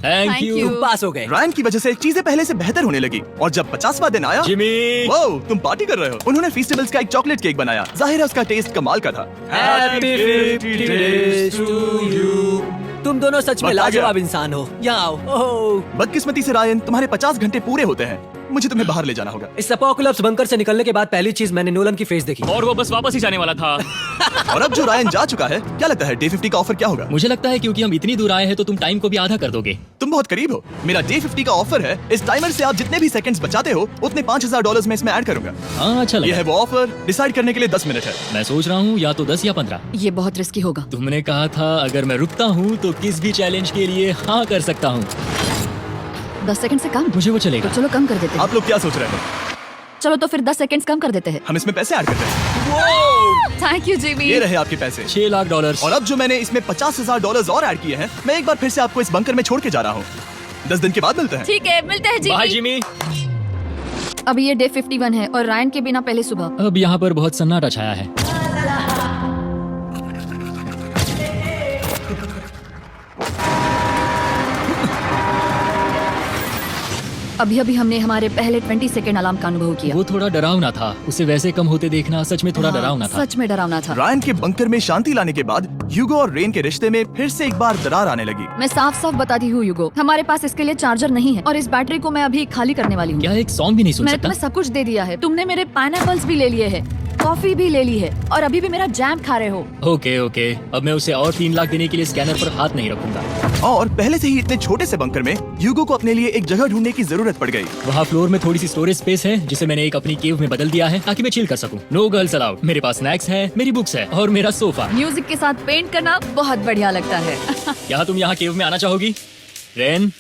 Thank you. तुम पास हो गए। रायन की वजह से चीजें पहले से बेहतर होने लगी और जब 50वां दिन आया, जिमी, वाओ, तुम पार्टी कर रहे हो। उन्होंने फेस्टिवल्स का एक चॉकलेट केक बनाया। जाहिर है उसका टेस्ट कमाल का था। Happy 50 days to you। तुम दोनों सच में वक्त आ गया। लाजवाब इंसान हो। यहाँ आओ। ओह, बदकिस्मती से रायन, तुम्हारे 50 घंटे पूरे होते हैं। मुझे तुम्हें बाहर ले जाना होगा। इस अपोकलिप्स बंकर से निकलने के बाद पहली चीज मैंने नोलन की फेस देखी। और वो बस वापस ही जाने वाला था। और अब जो रायन जा चुका है, क्या लगता है डे 50 का ऑफर क्या होगा? मुझे लगता है क्योंकि हम इतनी दूर आए हैं तो तुम टाइम को भी आधा कर दोगे। तुम बहुत करीब हो। मेरा डे 50 का ऑफर है। इस टाइमर से आप जितने भी सेकंड्स बचाते हो उतने $5000 में इसमें ऐड करूंगा। हाँ, अच्छा ये लगा। है वो ऑफर। डिसाइड करने के लिए 10 मिनट है। मैं सोच रहा हूँ या तो 10 या 15। ये बहुत रिस्की होगा। तुमने कहा था अगर मैं रुकता हूँ तो किस भी चैलेंज के लिए हाँ कर सकता हूँ। 10 सेकंड से कम? मुझे वो तो चलेगा। चलो कम कर देते हैं। आप लोग क्या सोच रहे हैं? चलो तो फिर 10 सेकंड्स कम कर देते हैं। हम इसमें पैसे ऐड करते हैं। Thank you Jimmy. ये रहे आपके पैसे। $6 लाख। और अब जो मैंने इसमें $50,000 और ऐड किए हैं, मैं एक बार फिर से आपको इस बंकर में छोड़ के जा रहा हूँ। 10 दिन के बाद मिलते हैं। ठीक है, मिलते हैं बाय जिमी। जिमी। अब ये डे 51 है और रायन के बिना पहले सुबह। अब यहाँ पर बहुत सन्नाटा छाया है। अभी अभी हमने हमारे पहले 20 सेकंड अलार्म का अनुभव किया। वो थोड़ा डरावना था। उसे वैसे कम होते देखना सच में थोड़ा डरावना था। सच में डरावना था। रायन के बंकर में शांति लाने के बाद ह्यूगो और रेन के रिश्ते में फिर से एक बार दरार आने लगी। मैं साफ साफ बताती हूँ यूगो, हमारे पास इसके लिए चार्जर नहीं है और इस बैटरी को मैं अभी खाली करने वाली हूँ। क्या एक सॉन्ग भी नहीं सुन मैंने सकता? तुम्हें सब कुछ दे दिया है। तुमने मेरे पाइनएप्पल्स भी ले लिए हैं, कॉफी भी ले ली है और अभी भी मेरा जैम खा रहे हो। ओके ओके, अब मैं उसे और 3 लाख देने के लिए स्कैनर पर हाथ नहीं रखूंगा। और पहले से ही इतने छोटे से बंकर में ह्यूगो को अपने लिए एक जगह ढूंढने की जरूरत पड़ गई। वहाँ फ्लोर में थोड़ी सी स्टोरेज स्पेस है जिसे मैंने एक अपनी केव में बदल दिया है ताकि मैं चिल कर सकूं। No girls allowed. मेरे पास स्नैक्स है, मेरी बुक्स है और मेरा सोफा। म्यूजिक के साथ पेंट करना बहुत बढ़िया लगता है। क्या तुम यहाँ केव में आना चाहोगी? रेन,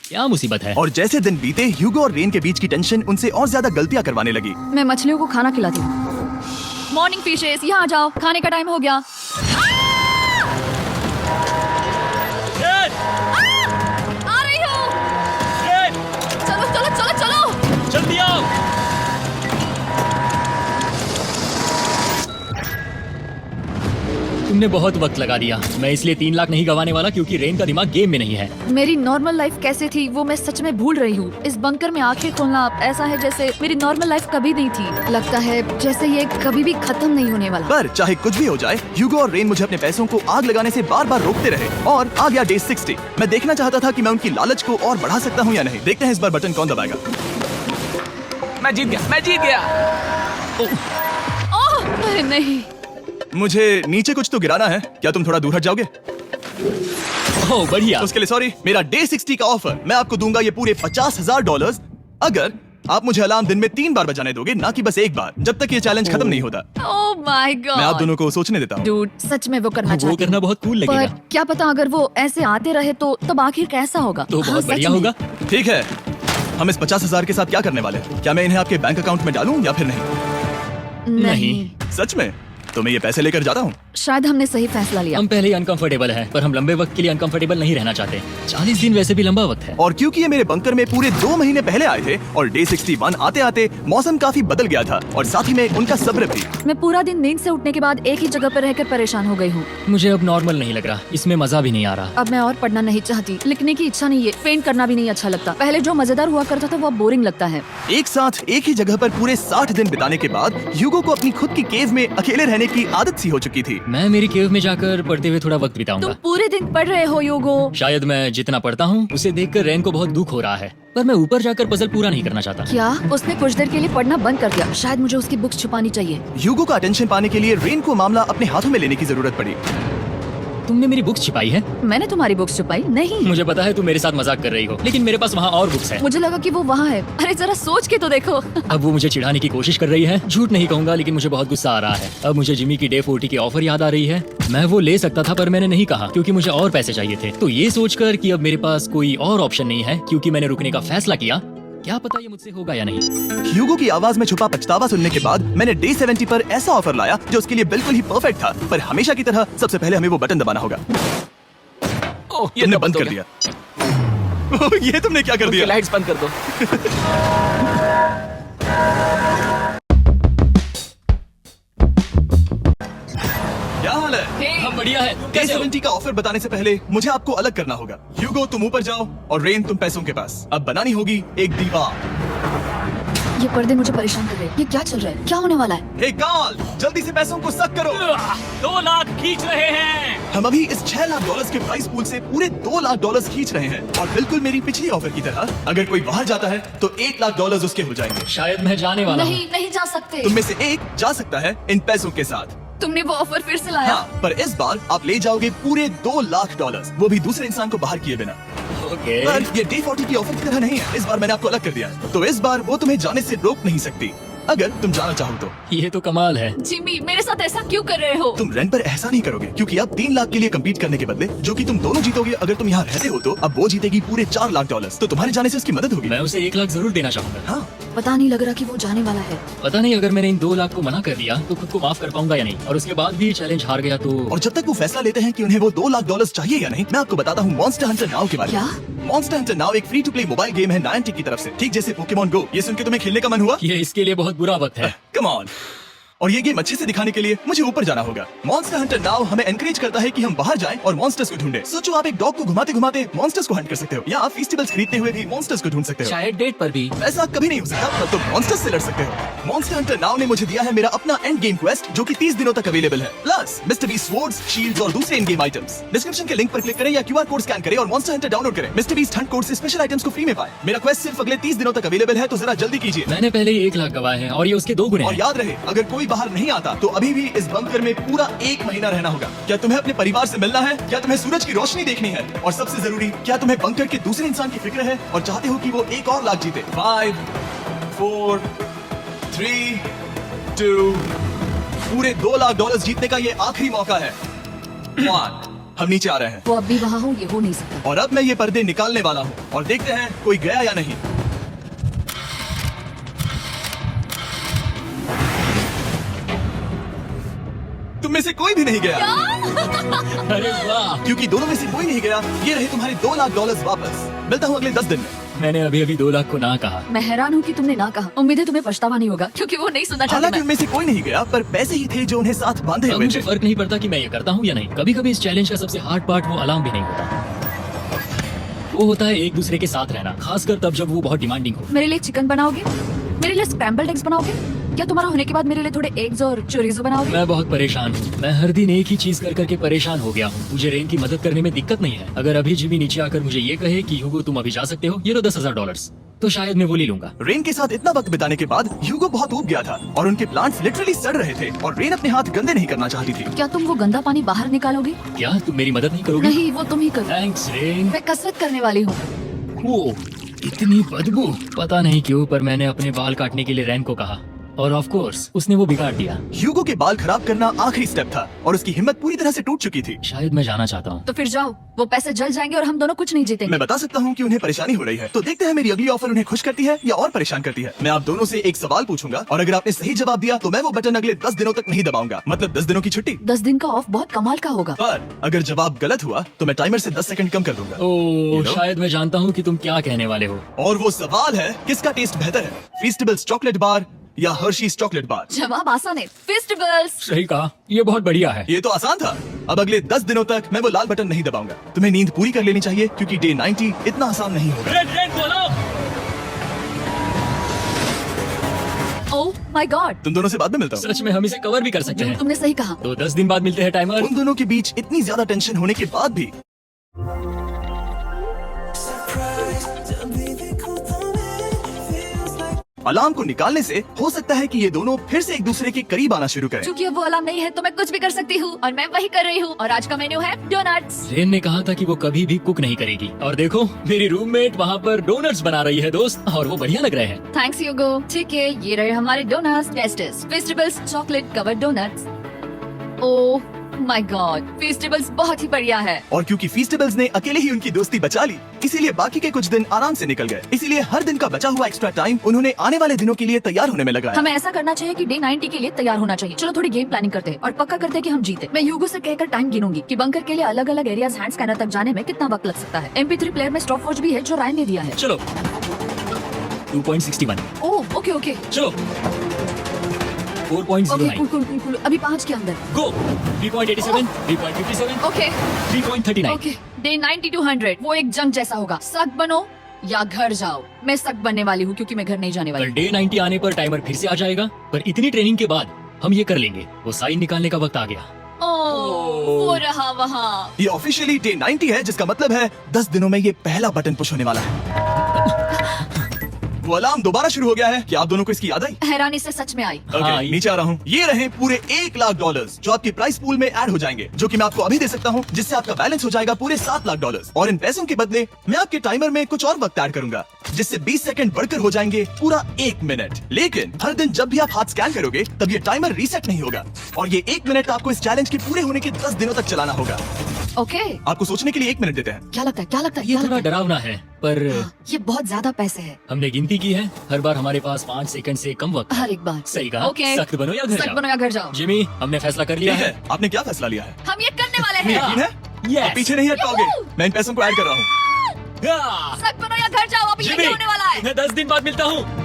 क्या मुसीबत है? और जैसे दिन बीते, ह्यूगो और रेन के बीच की टेंशन उनसे और ज्यादा गलतियां करवाने लगी। मैं मछलियों को खाना खिलाती हूँ। मॉर्निंग फिशेस, यहाँ आ जाओ, खाने का टाइम हो गया। आ रही हूँ। चलो चलो चलो चलो। जल्दी आओ। तुमने बहुत वक्त लगा दिया। मैं इसलिए 3 लाख नहीं गंवाने वाला क्योंकि रेन का दिमाग गेम में नहीं है। मेरी नॉर्मल लाइफ कैसे थी वो मैं सच में भूल रही हूँ। इस बंकर में आंखें खोलना ऐसा है जैसे मेरी नॉर्मल लाइफ कभी नहीं थी। लगता है जैसे ये कभी भी खत्म नहीं होने वाला। पर चाहे कुछ भी हो जाए, ह्यूगो और रेन मुझे अपने पैसों को आग लगाने से बार बार रोकते रहे। और आ गया डे 60। मैं देखना चाहता था कि मैं उनकी लालच को और बढ़ा सकता हूँ या नहीं। देखते हैं इस बार बटन कौन दबाएगा। मैं जीत गया, मैं जीत गया। ओह अरे नहीं। मुझे नीचे कुछ तो गिराना है। क्या तुम थोड़ा दूर हट जाओगे? ओह बढ़िया। उसके लिए सॉरी। मेरा डे 60 का ऑफर, मैं आपको दूंगा ये पूरे $50,000 अगर आप मुझे अलार्म दिन में 3 बार बजाने दोगे, ना कि बस एक बार, जब तक ये चैलेंज खत्म नहीं होता। ओह माय गॉड। मैं आप दोनों को सोचने देता हूँ। डूड, सच में वो करना वो चाहती करना हूँ। बहुत कूल पर लगेगा। क्या पता अगर वो ऐसे आते रहे तो तब आखिर कैसा होगा। तो हाँ, बहुत सच बढ़िया में। होगा। ठीक है, हम इस 50,000 के साथ क्या करने वाले हैं? क्या मैं इन्हें आपके बैंक अकाउंट में डालूं या फिर नहीं? नहीं। सच में? तो मैं ये पैसे लेकर जाता हूँ। शायद हमने सही फैसला लिया। हम पहले ही अनकंफर्टेबल हैं, पर हम लंबे वक्त के लिए अनकंफर्टेबल नहीं रहना चाहते। 40 दिन वैसे भी लंबा वक्त है। और क्योंकि ये मेरे बंकर में पूरे 2 महीने पहले आए थे और डे 61 आते आते मौसम काफी बदल गया था और साथ ही में उनका सब्र भी। मैं पूरा दिन नींद से उठने के बाद एक ही जगह पर रहकर परेशान हो गई हूँ। मुझे अब नॉर्मल नहीं लग रहा, इसमें मजा भी नहीं आ रहा। अब मैं और पढ़ना नहीं चाहती, लिखने की इच्छा नहीं है, पेंट करना भी नहीं अच्छा लगता। पहले जो मजेदार हुआ करता था वो अब बोरिंग लगता है। एक साथ एक ही जगह पर पूरे 60 दिन बिताने के बाद ह्यूगो को अपनी खुद की केव में अकेले रहने की आदत सी हो चुकी थी। मैं मेरी केव में जाकर पढ़ते हुए थोड़ा वक्त बिताऊंगा। तुम पूरे दिन पढ़ रहे हो योगो। शायद मैं जितना पढ़ता हूँ उसे देखकर रेन को बहुत दुख हो रहा है, पर मैं ऊपर जाकर पजल पूरा नहीं करना चाहता। क्या उसने कुछ देर के लिए पढ़ना बंद कर दिया? शायद मुझे उसकी बुक्स छुपानी चाहिए। ह्यूगो का अटेंशन पाने के लिए रेन को मामला अपने हाथों में लेने की जरूरत पड़ी। तुमने मेरी बुक्स छिपाई है? मैंने तुम्हारी बुक्स छुपाई नहीं। मुझे पता है तुम मेरे साथ मजाक कर रही हो, लेकिन मेरे पास वहाँ और बुक्स है। मुझे लगा कि वो वहाँ है। अरे जरा सोच के तो देखो। अब वो मुझे चिढ़ाने की कोशिश कर रही है। झूठ नहीं कहूंगा, लेकिन मुझे बहुत गुस्सा आ रहा है। अब मुझे जिमी की डे 40 की ऑफर याद आ रही है। मैं वो ले सकता था पर मैंने नहीं कहा क्योंकि मुझे और पैसे चाहिए थे। तो ये सोचकर कि अब मेरे पास कोई और ऑप्शन नहीं है क्योंकि मैंने रुकने का फैसला किया, क्या पता ये मुझसे होगा या नहीं। ह्यूगो की आवाज में छुपा पछतावा सुनने के बाद मैंने डे 70 पर ऐसा ऑफर लाया जो उसके लिए बिल्कुल ही परफेक्ट था। पर हमेशा की तरह सबसे पहले हमें वो बटन दबाना होगा। ओह, ये तुमने तो बंद हो कर गया। दिया। ओह, ये तुमने क्या कर उनकी दिया? लाइट्स बंद कर दो। क्या हाल है? हम बढ़िया है। तुम डे कैसे हो? 70 का ऑफर बताने से पहले मुझे आपको अलग करना होगा। ह्यूगो तुम ऊपर जाओ और रेन तुम पैसों के पास। अब बनानी होगी एक दीवार। ये पर्दे मुझे परेशान कर रहे हैं। ये क्या चल रहा है? क्या होने वाला है? हे कार्ल, जल्दी से पैसों को सक करो। 2 लाख खींच रहे हैं। हम अभी इस $6 लाख के प्राइस पूल से पूरे $2 लाख खींच रहे हैं और बिल्कुल मेरी पिछली ऑफर की तरह अगर कोई बाहर जाता है तो $1 लाख उसके हो जाएंगे। शायद मैं जाने वाला हूँ। नहीं, नहीं जा सकते। तुम में से एक जा सकता है इन पैसों के साथ। तुमने वो ऑफर फिर से लाया? हाँ, पर इस बार आप ले जाओगे पूरे $2 लाख, वो भी दूसरे इंसान को बाहर किए बिना। ओके। पर ये डे 40 की ऑफर की तरह नहीं है। इस बार मैंने आपको अलग कर दिया है, तो इस बार वो तुम्हें जाने से रोक नहीं सकती अगर तुम जाना चाहो तो। ये तो कमाल है। जिमी, मेरे साथ ऐसा क्यों कर रहे हो? तुम रेंट पर ऐसा नहीं करोगे क्योंकि अब 3 लाख के लिए कम्पीट करने के बदले जो कि तुम दोनों जीतोगे अगर तुम यहाँ रहते हो, तो अब वो जीतेगी पूरे $4 लाख। तो तुम्हारे जाने से उसकी मदद होगी। मैं उसे 1 लाख जरूर देना चाहूंगा। हाँ, पता नहीं लग रहा कि वो जाने वाला है। पता नहीं अगर मैंने इन 2 लाख को मना कर दिया तो खुद को माफ कर पाऊंगा या नहीं, और उसके बाद भी चैलेंज हार गया तो। और जब तक वो फैसला लेते हैं कि उन्हें वो $2 लाख चाहिए या नहीं, मैं आपको बताता हूँ मॉन्स्टर हंटर नाउ के बारे में। क्या? मॉन्स्टर हंटर नाउ एक free to play mobile game है नाइनटिक की तरफ से, ठीक जैसे पोकेमॉन गो। ये सुन के तुम्हें खेलने का मन हुआ? ये इसके लिए बहुत बुरा वक्त है। Come on. और ये गेम अच्छे से दिखाने के लिए मुझे ऊपर जाना होगा। मॉन्स्टर हंटर नाउ हमें एनकरेज करता है कि हम बाहर जाएं और मॉन्स्टर्स को ढूंढें। सोचो आप एक डॉग को घुमाते घुमाते मॉन्स्टर्स को हंट कर सकते हो, या आप फेस्टिवल्स खरीदते हुए भी मॉन्स्टर्स को ढूंढ सकते हो। शायद डेट पर भी। ऐसा कभी नहीं हो सकता, पर तुम मॉन्स्टर्स से लड़ सकते हो। मॉन्स्टर हंटर नाउ ने मुझे दिया है मेरा अपना एंड गेम क्वेस्ट जो कि 30 दिनों तक अवेलेबल है, plus mister beast swords, shields और दूसरे इन गेम आइटम्स। डिस्क्रिप्शन के लिंक पर क्लिक करें या QR कोड स्कैन करें और मॉन्स्टर हंटर डाउनलोड करें। मिस्टर बीस्ट हंट कोड से स्पेशल आइटम्स को फ्री में पाएं। मेरा क्वेस्ट सिर्फ अगले 30 दिनों तक अवेलेबल है, तो जरा जल्दी कीजिए। मैंने पहले ही 1 लाख गवाए हैं और ये उसके 2 गुने और हैं। याद रहे, अगर कोई बाहर नहीं आता तो अभी भी इस बंकर में पूरा 1 महीना रहना होगा। क्या तुम्हें अपने परिवार से मिलना है? क्या तुम्हें सूरज की रोशनी देखनी है? और सबसे जरूरी, क्या तुम्हें बंकर के दूसरे इंसान की फिक्र है और चाहते हो कि वो एक और लाख जीते? 5, 4, 3, 2, पूरे $2 लाख जीतने का ये आखिरी मौका है। 1, हम नीचे आ रहे हैं वो अब भी वहाँ हो, ये हो नहीं सकता। और अब मैं ये पर्दे निकालने वाला हूँ और देखते हैं कोई गया या नहीं। तुम में से कोई भी नहीं गया। अरे वाह। क्योंकि दोनों में से कोई नहीं गया, ये रहे तुम्हारे $2 लाख वापस। मिलता हूँ अगले 10 दिन में। मैंने अभी 2 लाख को ना कहा। मैं हैरान हूँ कि तुमने ना कहा। उम्मीद है तुम्हें पछतावा नहीं होगा, क्योंकि वो नहीं सुनना हालांकि चाहती। उनमें से कोई नहीं गया, पर पैसे ही थे जो उन्हें साथ बांधे अब हुए मुझे थे। फर्क नहीं पड़ता कि मैं ये करता हूँ या नहीं। कभी कभी इस चैलेंज का सबसे हार्ड पार्ट वो अलार्म भी नहीं होता, वो होता है एक दूसरे के साथ रहना, खासकर तब जब वो बहुत डिमांडिंग हो। मेरे लिए चिकन बनाओगे? मेरे लिए स्क्रैम्बल्ड एग्स बनाओगे? क्या तुम्हारा होने के बाद मेरे लिए थोड़े एग्स और चोरिज़ो बनाओगे? मैं बहुत परेशान हूँ। मैं हर दिन एक ही चीज कर करके परेशान हो गया हूँ। मुझे रेन की मदद करने में दिक्कत नहीं है। अगर अभी जिमी नीचे आकर मुझे ये कहे कि ह्यूगो तुम अभी जा सकते हो, ये लो $10,000, तो शायद मैं वो ले लूंगा। रेन के साथ इतना वक्त बिताने के बाद ह्यूगो बहुत ऊब गया था और उनके प्लांट्स लिटरली सड़ रहे थे और रेन अपने हाथ गंदे नहीं करना चाहती थी। क्या तुम वो गंदा पानी बाहर निकालोगे? क्या तुम मेरी मदद नहीं करोगी? नहीं, वो तुम ही करो। Thanks rain. मैं कसरत करने वाली हूँ। वो इतनी बदबू। पता नहीं क्यों, पर मैंने अपने बाल काटने के लिए रेन को कहा और ऑफ कोर्स उसने वो बिगाड़ दिया। ह्यूगो के बाल खराब करना आखिरी स्टेप था और उसकी हिम्मत पूरी तरह से टूट चुकी थी। शायद मैं जाना चाहता हूँ। तो फिर जाओ, वो पैसे जल जाएंगे और हम दोनों कुछ नहीं जीतेंगे। मैं बता सकता हूँ कि उन्हें परेशानी हो रही है, तो देखते हैं मेरी अगली ऑफर उन्हें खुश करती है या और परेशान करती है। मैं आप दोनों से एक सवाल पूछूंगा और अगर आपने सही जवाब दिया तो मैं वो बटन अगले 10 दिनों तक नहीं दबाऊंगा, मतलब 10 दिनों की छुट्टी। 10 दिन का ऑफ बहुत कमाल का होगा। पर अगर जवाब गलत हुआ तो मैं टाइमर से 10 सेकंड कम कर दूंगा। ओह, शायद मैं जानता हूँ कि तुम क्या कहने वाले हो। और वो सवाल है, किसका टेस्ट बेहतर है, फेस्टिवल्स चॉकलेट बार या हर्शीज चॉकलेट बार? जवाब आसान है, फेस्टिवल्स। सही कहा, ये बहुत बढ़िया है। ये तो आसान था। अब अगले 10 दिनों तक मैं वो लाल बटन नहीं दबाऊंगा। तुम्हें नींद पूरी कर लेनी चाहिए क्योंकि डे 90 इतना आसान नहीं होगा। ओह माय गॉड, तुम दोनों से बाद में मिलता हूँ। सच में हम इसे कवर भी कर सकते हैं। तुमने सही कहा। तो 10 दिन बाद मिलते हैं टाइमर। उन दोनों के बीच इतनी ज्यादा टेंशन होने के बाद भी अलार्म को निकालने से हो सकता है कि ये दोनों फिर से एक दूसरे के करीब आना शुरू करें। क्योंकि अब वो अलार्म नहीं है तो मैं कुछ भी कर सकती हूँ और मैं वही कर रही हूँ। और आज का मेन्यू है डोनट्स। रेन ने कहा था कि वो कभी भी कुक नहीं करेगी, और देखो मेरी रूममेट वहाँ पर डोनट्स बना रही है दोस्त, और वो बढ़िया लग रहे हैं। Thanks Hugo. ठीक है, ये रहे हमारे donuts. Tastes festivals chocolate covered donuts. Oh my god, festivals बहुत ही बढ़िया है। और क्योंकि फेस्टिवल्स ने अकेले ही उनकी दोस्ती बचा ली, इसीलिए बाकी के कुछ दिन आराम से निकल गए। इसीलिए हर दिन का बचा हुआ एक्स्ट्रा टाइम उन्होंने आने वाले दिनों के लिए तैयार होने में लगाया। हमें ऐसा करना चाहिए कि डे 90 के लिए तैयार होना चाहिए। चलो थोड़ी गेम प्लानिंग करते हैं और पक्का करते हैं कि हम जीते। मैं ह्यूगो से कहकर टाइम गिनूंगी कि बंकर के लिए अलग अलग एरियाज हैंड स्कैनर तक जाने में कितना वक्त लग सकता है। MP3 प्लेयर में स्टॉप वॉच भी है जो रायन ने दिया है। चलो 2.61। Oh okay okay. चलो ओके 4.09 कूल अभी 5 के अंदर। गो 3.87 3.57 ओके 3.39 ओके डे 90 to 100 वो एक जंग जैसा होगा। सक बनो या घर जाओ। मैं सक बनने वाली हूँ क्योंकि मैं घर नहीं जाने वाली। पर डे 90 आने पर टाइमर फिर से आ जाएगा, पर इतनी ट्रेनिंग के बाद हम ये कर लेंगे। वो साइन निकालने का वक्त आ गया। वो रहा वहाँ। ये ऑफिशियली डे 90 है, जिसका मतलब है 10 दिनों में ये पहला बटन पुश होने वाला है। वो अलार्म दोबारा शुरू हो गया है। क्या आप दोनों को इसकी याद आई? हैरानी से सच में आई। हाँ, नीचे आ रहा हूँ। ये रहे पूरे $1,00,000 जो आपकी प्राइस पूल में ऐड हो जाएंगे, जो कि मैं आपको अभी दे सकता हूँ, जिससे आपका बैलेंस हो जाएगा पूरे $7,00,000। और इन पैसों के बदले मैं आपके टाइमर में कुछ और वक्त ऐड करूंगा, जिससे 20 सेकंड बढ़कर हो जाएंगे पूरा 1 मिनट। लेकिन हर दिन जब भी आप हाथ स्कैन करोगे तब ये टाइमर रीसेट नहीं होगा, और ये 1 मिनट आपको इस चैलेंज के पूरे होने के 10 दिनों तक चलाना होगा। ओके आपको सोचने के लिए 1 मिनट देते हैं। क्या लगता है ये थोड़ा डरावना है, पर ये बहुत ज्यादा पैसे है हमने गिनती की है, हर बार हमारे पास 5 सेकंड से कम वक्त। हर एक बार। सही कहा। ओके सख्त बनो या घर सख्त जाओ। बनो या घर जाओ। जिमी, हमने फैसला कर लिया ठीक है। है, आपने क्या फैसला लिया है? हम ये करने वाले हैं। यकीन है? Yes. आप पीछे नहीं हट पाओगे। Yahoo! मैं इन पैसों को ऐड कर रहा हूँ। हाँ। सख्त बनो या घर जाओ। अभी ये जिमी, क्या होने वाला है? मैं 10 दिन बाद मिलता हूँ।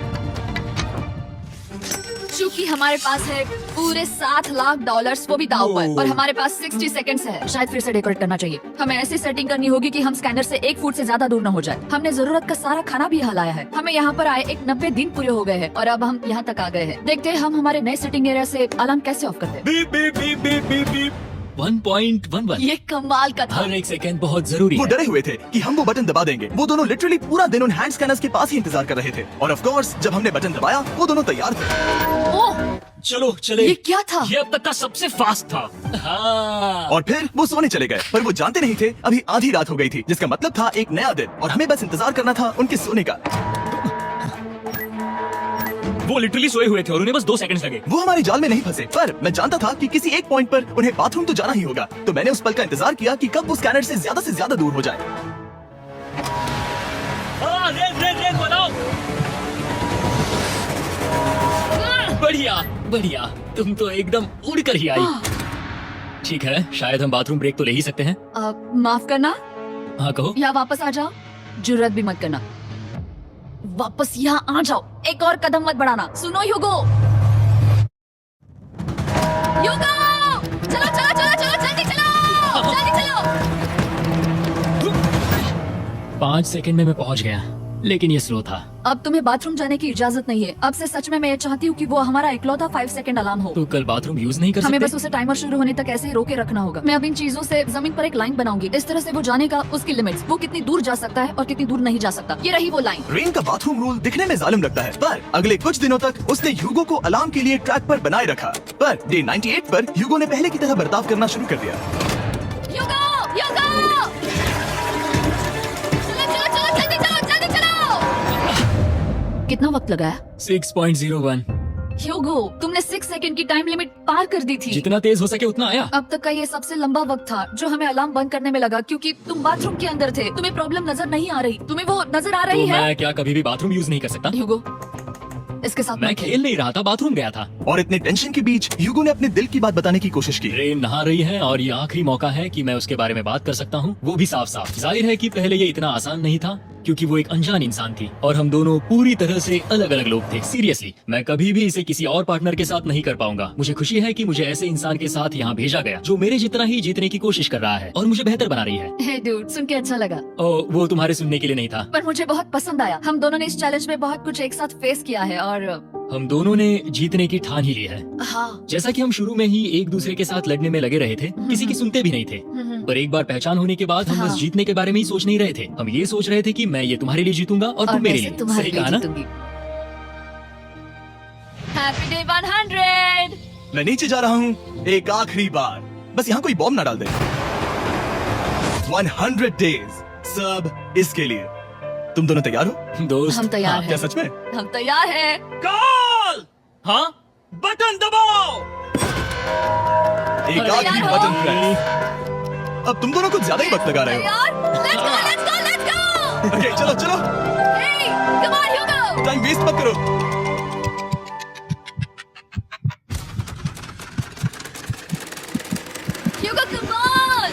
चूंकि हमारे पास है पूरे $7,00,000 वो भी दाव पर, ओह। और हमारे पास 60 सेकंड्स है। शायद फिर से डेकोरेट करना चाहिए। हमें ऐसी सेटिंग करनी होगी कि हम स्कैनर से 1 फुट से ज्यादा दूर न हो जाए। हमने जरूरत का सारा खाना भी हलाया है। हमें यहाँ पर आए एक 90 दिन पूरे हो गए हैं और अब हम यहाँ तक आ गए हैं। देखते हैं हम हमारे नए सेटिंग एरिया से अलार्म कैसे ऑफ करते हैं। Beep beep beep beep beep beep 1.11। ये कमाल का था। हर एक सेकंड बहुत जरूरी वो है। डरे हुए थे कि हम वो बटन दबा देंगे। वो दोनों लिटरली पूरा दिन उन हैंड स्कैनर्स के पास ही इंतजार कर रहे थे, और ऑफ कोर्स जब हमने बटन दबाया वो दोनों तैयार थे। ओह, चलो चले। ये क्या था? ये अब तक का सबसे फास्ट था। हाँ। और फिर वो सोने चले गए, पर वो जानते नहीं थे अभी आधी रात हो गई थी, जिसका मतलब था एक नया दिन, और हमें बस इंतजार करना था उनके सोने का। वो लिटरली सोए हुए थे और उन्हें बस 2 सेकंड्स लगे। वो हमारे जाल में नहीं फंसे, पर मैं जानता था कि किसी एक पॉइंट पर उन्हें बाथरूम तो जाना ही होगा। तो मैंने उस पल का इंतजार किया कि कब वो स्कैनर से ज्यादा दूर हो जाए। रेड बनाओ। बढ़िया बढ़िया, तुम तो एकदम उड़ कर ही आई। ठीक है, शायद हम बाथरूम ब्रेक तो ले ही सकते हैं। माफ करना हाँ कहो। या वापस आ जाओ। जुर्रत भी मत करना। वापस यहाँ आ जाओ। एक और कदम मत बढ़ाना। सुनो ह्यूगो। ह्यूगो, चलो चलो चलो चलो जल्दी चलो जल्दी चलो। 5 सेकंड में मैं पहुंच गया, लेकिन ये स्लो था। अब तुम्हें बाथरूम जाने की इजाजत नहीं है। अब से सच में मैं ये चाहती हूँ कि वो हमारा इकलौता 5 सेकंड अलार्म हो। तो कल बाथरूम यूज नहीं कर हमें सकते? बस उसे टाइमर शुरू होने तक ऐसे ही रोके रखना होगा। मैं अब इन चीजों से जमीन पर एक लाइन बनाऊंगी। इस तरह से वो जानेगा उसकी लिमिट्स, वो कितनी दूर जा सकता है और कितनी दूर नहीं जा सकता। ये रही वो लाइन। रेन का बाथरूम रूल दिखने में जालिम लगता है, पर अगले कुछ दिनों तक उसने ह्यूगो को अलार्म के लिए ट्रैक पर बनाए रखा। पर डे 98 पर ह्यूगो ने पहले की तरह बर्ताव करना शुरू कर दिया। ह्यूगो, ह्यूगो! चलो चलो चलो जल्दी चलो जल्दी चलो। कितना वक्त लगा है? 6.01। ह्यूगो, तुमने 6 सेकंड की टाइम लिमिट पार कर दी थी। जितना तेज हो सके उतना आया। अब तक का ये सबसे लंबा वक्त था जो हमें अलार्म बंद करने में लगा, क्योंकि तुम बाथरूम के अंदर थे। तुम्हें प्रॉब्लम नजर नहीं आ रही। तुम्हें वो नजर आ तो रही है? मैं क्या कभी भी बाथरूम यूज नहीं कर सकता? ह्यूगो, इसके साथ मैं मत खेल नहीं रहा था, बाथरूम गया था। और इतने टेंशन के बीच ह्यूगो ने अपने दिल की बात बताने की कोशिश की। रेन नहा रही है और ये आखिरी मौका है कि मैं उसके बारे में बात कर सकता हूँ, वो भी साफ साफ। जाहिर है कि पहले ये इतना आसान नहीं था, क्योंकि वो एक अनजान इंसान थी और हम दोनों पूरी तरह से अलग अलग लोग थे। सीरियसली, मैं कभी भी इसे किसी और पार्टनर के साथ नहीं कर पाऊंगा। मुझे खुशी है कि मुझे ऐसे इंसान के साथ यहाँ भेजा गया जो मेरे जितना ही जीतने की कोशिश कर रहा है और मुझे बेहतर बना रही है। हे डूड, सुन के अच्छा लगा। वो तुम्हारे सुनने के लिए नहीं था, पर मुझे बहुत पसंद आया। हम दोनों ने इस चैलेंज में बहुत कुछ एक साथ फेस किया है और हम दोनों ने जीतने की ठान ही ली है। हाँ। जैसा कि हम शुरू में ही एक दूसरे के साथ लड़ने में लगे रहे थे, किसी की सुनते भी नहीं थे। पर एक बार पहचान होने के बाद हम हाँ। बस जीतने के बारे में ही सोच नहीं रहे थे। हम ये सोच रहे थे कि मैं ये तुम्हारे लिए जीतूंगा और तुम मेरे लिए। तुम्हारे सही लिए कहा ना? जीतूंगी। Happy day 100। मैं नीचे जा रहा हूँ एक आखिरी बार, बस यहाँ कोई बॉम्ब ना डाल दे। 100 डेज सब इसके लिए। तुम दोनों तैयार हो? दोस्त, हम तैयार हाँ, हैं। क्या सच में? हम तैयार हैं। कॉल! हाँ? बटन दबाओ। एक अरे आखिरी यार, बटन प्रेस। अब तुम दोनों कुछ ज्यादा ही वक्त लगा रहे हो। तैयार? Let's go, let's go, let's go! Okay, चलो चलो, Hey, come on, Hugo! Time waste मत करो। Hugo, come on!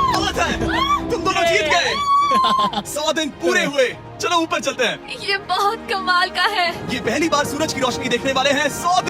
क्या बात है? तुम दोनों जीत गए। 100 दिन पूरे हुए। चलो ऊपर चलते हैं। ये बहुत कमाल का है। ये पहली बार सूरज की रोशनी देखने वाले हैं 100 दिन।